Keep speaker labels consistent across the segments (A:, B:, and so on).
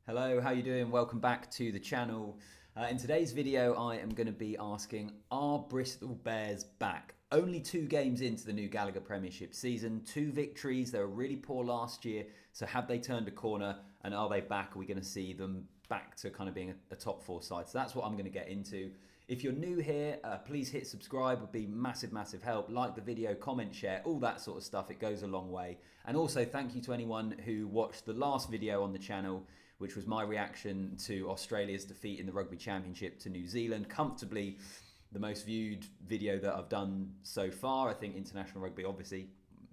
A: Hello, how you doing? Welcome back to the channel. In today's video, I am going to be asking, are Bristol Bears back? Only 2 games into the new Gallagher Premiership season, 2 victories. They were really poor last year, so have they turned a corner and are they back? Are we going to see them back to kind of being a top 4 side? So that's what I'm going to get into. If you're new here, please hit subscribe, would be massive help. Like the video, comment, share, all that sort of stuff. It goes a long way. And also thank you to anyone who watched the last video on the channel, which was my reaction to Australia's defeat in the Rugby Championship to New Zealand. Comfortably the most viewed video that I've done so far. I think international rugby, obviously,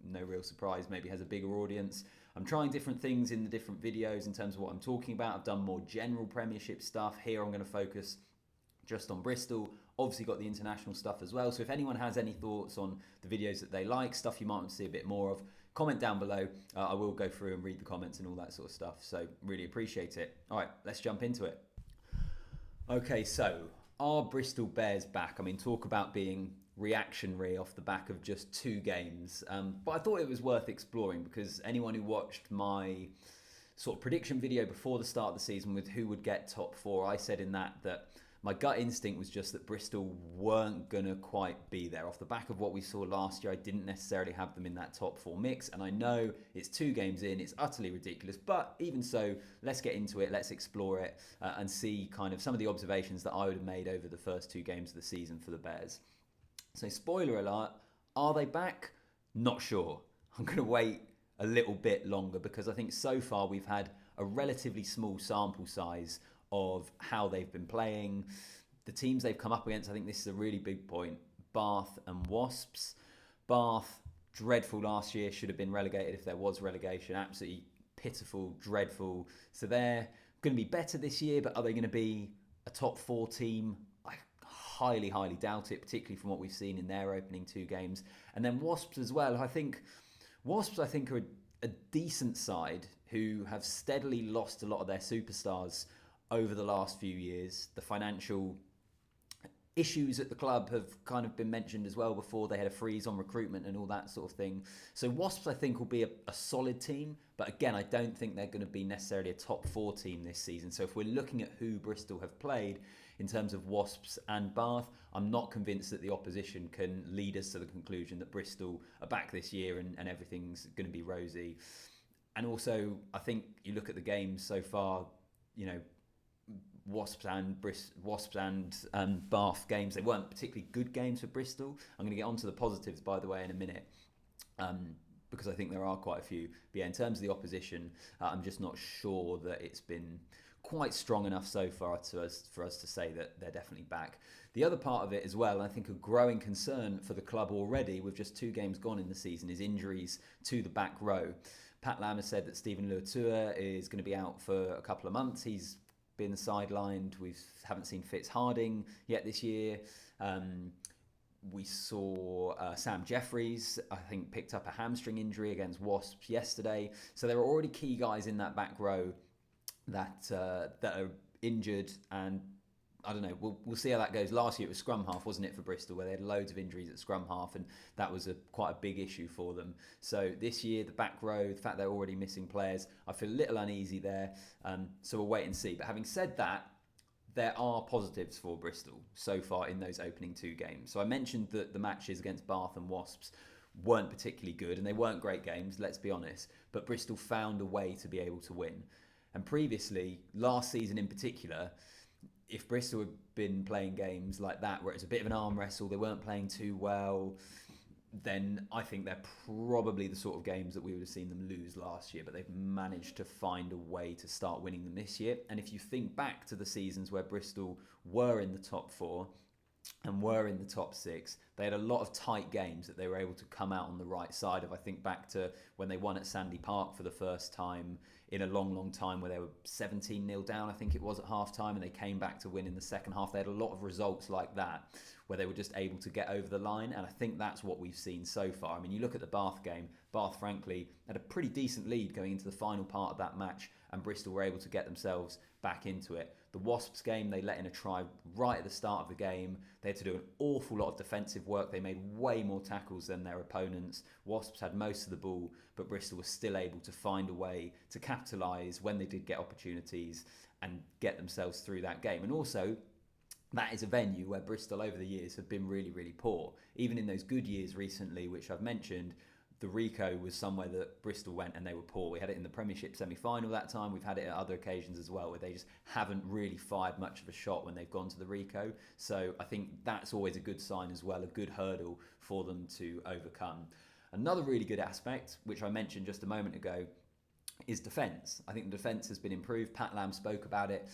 A: no real surprise, maybe has a bigger audience. I'm trying different things in the different videos in terms of what I'm talking about. I've done more general Premiership stuff. Here I'm going to focus just on Bristol. Obviously got the international stuff as well. So if anyone has any thoughts on the videos that they like, stuff you might want to see a bit more of, comment down below. I will go through and read the comments and all that sort of stuff. So really appreciate it. All right, let's jump into it. Okay, so are Bristol Bears back? I mean, talk about being reactionary off the back of just 2 games. But I thought it was worth exploring because anyone who watched my sort of prediction video before the start of the season with who would get top 4, I said in that my gut instinct was just that Bristol weren't going to quite be there. Off the back of what we saw last year, I didn't necessarily have them in that top 4 mix. And I know it's 2 games in, it's utterly ridiculous. But even so, let's get into it, let's explore it and see kind of some of the observations that I would have made over the first 2 games of the season for the Bears. So spoiler alert, are they back? Not sure. I'm going to wait a little bit longer because I think so far we've had a relatively small sample size of how they've been playing. The teams they've come up against, I think this is a really big point. Bath and Wasps. Bath, dreadful last year, should have been relegated if there was relegation. Absolutely pitiful, dreadful. So they're going to be better this year, but are they going to be a top 4 team? I highly doubt it, particularly from what we've seen in their opening 2 games. And then Wasps as well. Wasps are a decent side who have steadily lost a lot of their superstars over the last few years. The financial issues at the club have kind of been mentioned as well before. They had a freeze on recruitment and all that sort of thing. So Wasps, I think, will be a solid team. But again, I don't think they're going to be necessarily a top 4 team this season. So if we're looking at who Bristol have played in terms of Wasps and Bath, I'm not convinced that the opposition can lead us to the conclusion that Bristol are back this year and everything's going to be rosy. And also, I think you look at the games so far, you know, Wasps and Bath games, they weren't particularly good games for Bristol. I'm going to get onto the positives, by the way, in a minute, because I think there are quite a few. But yeah, in terms of the opposition, I'm just not sure that it's been quite strong enough so far for us to say that they're definitely back. The other part of it as well, and I think a growing concern for the club already, with just 2 games gone in the season, is injuries to the back row. Pat Lam has said that Stephen Luatua is going to be out for a couple of months. He's been sidelined. We haven't seen Fitz Harding yet this year. We saw Sam Jeffries, I think, picked up a hamstring injury against Wasps yesterday. So there are already key guys in that back row that are injured, and I don't know. We'll see how that goes. Last year it was scrum half, wasn't it, for Bristol, where they had loads of injuries at scrum half, and that was quite a big issue for them. So this year, the back row, the fact they're already missing players, I feel a little uneasy there. So we'll wait and see. But having said that, there are positives for Bristol so far in those opening 2 games. So I mentioned that the matches against Bath and Wasps weren't particularly good, and they weren't great games, let's be honest. But Bristol found a way to be able to win. And previously, last season in particular, if Bristol had been playing games like that, where it's a bit of an arm wrestle, they weren't playing too well, then I think they're probably the sort of games that we would have seen them lose last year, but they've managed to find a way to start winning them this year. And if you think back to the seasons where Bristol were in the top 4 and were in the top 6, they had a lot of tight games that they were able to come out on the right side of. I think back to when they won at Sandy Park for the first time in a long time, where they were 17-0 down, I think it was, at half-time, and they came back to win in the second half. They had a lot of results like that where they were just able to get over the line, and I think that's what we've seen so far. I mean, you look at the Bath game, Bath, frankly, had a pretty decent lead going into the final part of that match, and Bristol were able to get themselves back into it. The Wasps game, they let in a try right at the start of the game. They had to do an awful lot of defensive work. They made way more tackles than their opponents. Wasps had most of the ball, but Bristol was still able to find a way to capitalise when they did get opportunities and get themselves through that game. And also, that is a venue where Bristol over the years have been really, really poor. Even in those good years recently, which I've mentioned, the Rico was somewhere that Bristol went and they were poor. We had it in the Premiership semi-final that time. We've had it at other occasions as well, where they just haven't really fired much of a shot when they've gone to the Rico. So I think that's always a good sign as well, a good hurdle for them to overcome. Another really good aspect, which I mentioned just a moment ago, is defence. I think the defence has been improved. Pat Lam spoke about it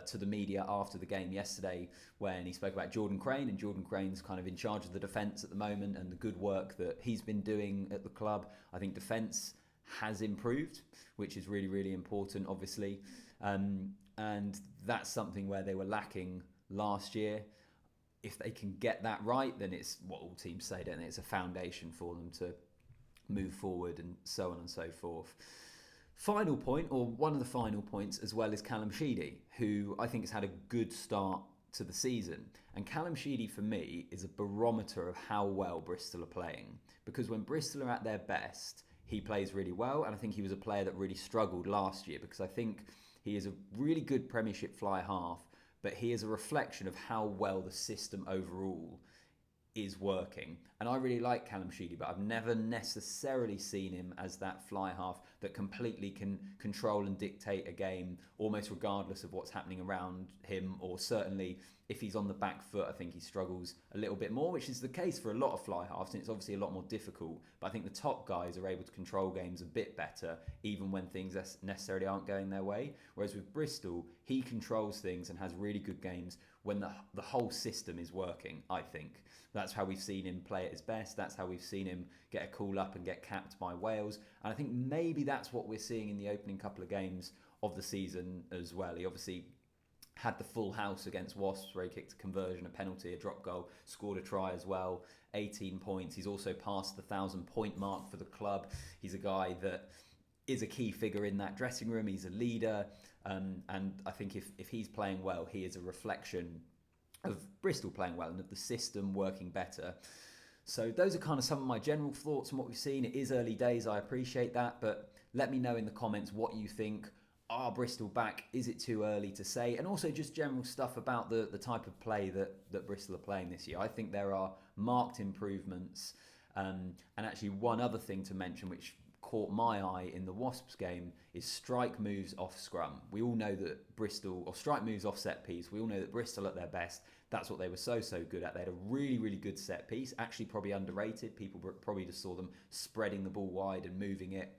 A: to the media after the game yesterday when he spoke about Jordan Crane, and Jordan Crane's kind of in charge of the defence at the moment and the good work that he's been doing at the club. I think defence has improved, which is really, really important, obviously. And that's something where they were lacking last year. If they can get that right, then it's what all teams say, don't they? It's a foundation for them to move forward and so on and so forth. Final point, or one of the final points as well, is Callum Sheedy, who I think has had a good start to the season. And Callum Sheedy, for me, is a barometer of how well Bristol are playing. Because when Bristol are at their best, he plays really well. And I think he was a player that really struggled last year, because I think he is a really good Premiership fly half, but he is a reflection of how well the system overall is working. And I really like Callum Sheedy, but I've never necessarily seen him as that fly half that completely can control and dictate a game almost regardless of what's happening around him, or certainly if he's on the back foot, I think he struggles a little bit more, which is the case for a lot of fly halves, and it's obviously a lot more difficult. But I think the top guys are able to control games a bit better, even when things necessarily aren't going their way. Whereas with Bristol, he controls things and has really good games when the whole system is working, I think. That's how we've seen him play at his best. That's how we've seen him get a call up and get capped by Wales. And I think maybe that's what we're seeing in the opening couple of games of the season as well. He obviously had the full house against Wasps, where he kicked a conversion, a penalty, a drop goal, scored a try as well, 18 points. He's also passed the 1,000-point mark for the club. He's a guy that is a key figure in that dressing room. He's a leader. And I think if he's playing well, he is a reflection of Bristol playing well and of the system working better. So those are kind of some of my general thoughts on what we've seen. It is early days, I appreciate that, but let me know in the comments what you think. Are Bristol back? Is it too early to say? And also just general stuff about the type of play that Bristol are playing this year. I think there are marked improvements. And actually one other thing to mention, which caught my eye in the Wasps game, is strike moves off scrum. We all know that Bristol, or strike moves off set piece, we all know that Bristol at their best, that's what they were so good at. They had a really, really good set piece, actually probably underrated. People probably just saw them spreading the ball wide and moving it,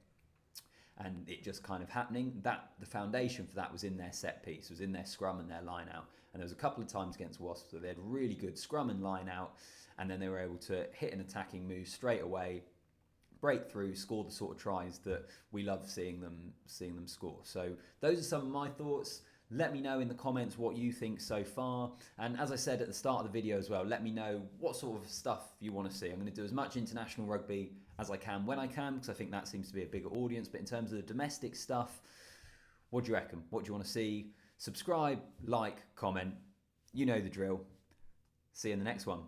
A: and it just kind of happening. The foundation for that was in their set piece, was in their scrum and their line out. And there was a couple of times against Wasps where they had really good scrum and line out, and then they were able to hit an attacking move straight away, break through, score the sort of tries that we love seeing them score. So those are some of my thoughts. Let me know in the comments what you think so far. And as I said at the start of the video as well, let me know what sort of stuff you want to see. I'm going to do as much international rugby as I can when I can, because I think that seems to be a bigger audience. But in terms of the domestic stuff, what do you reckon? What do you want to see? Subscribe, like, comment. You know the drill. See you in the next one.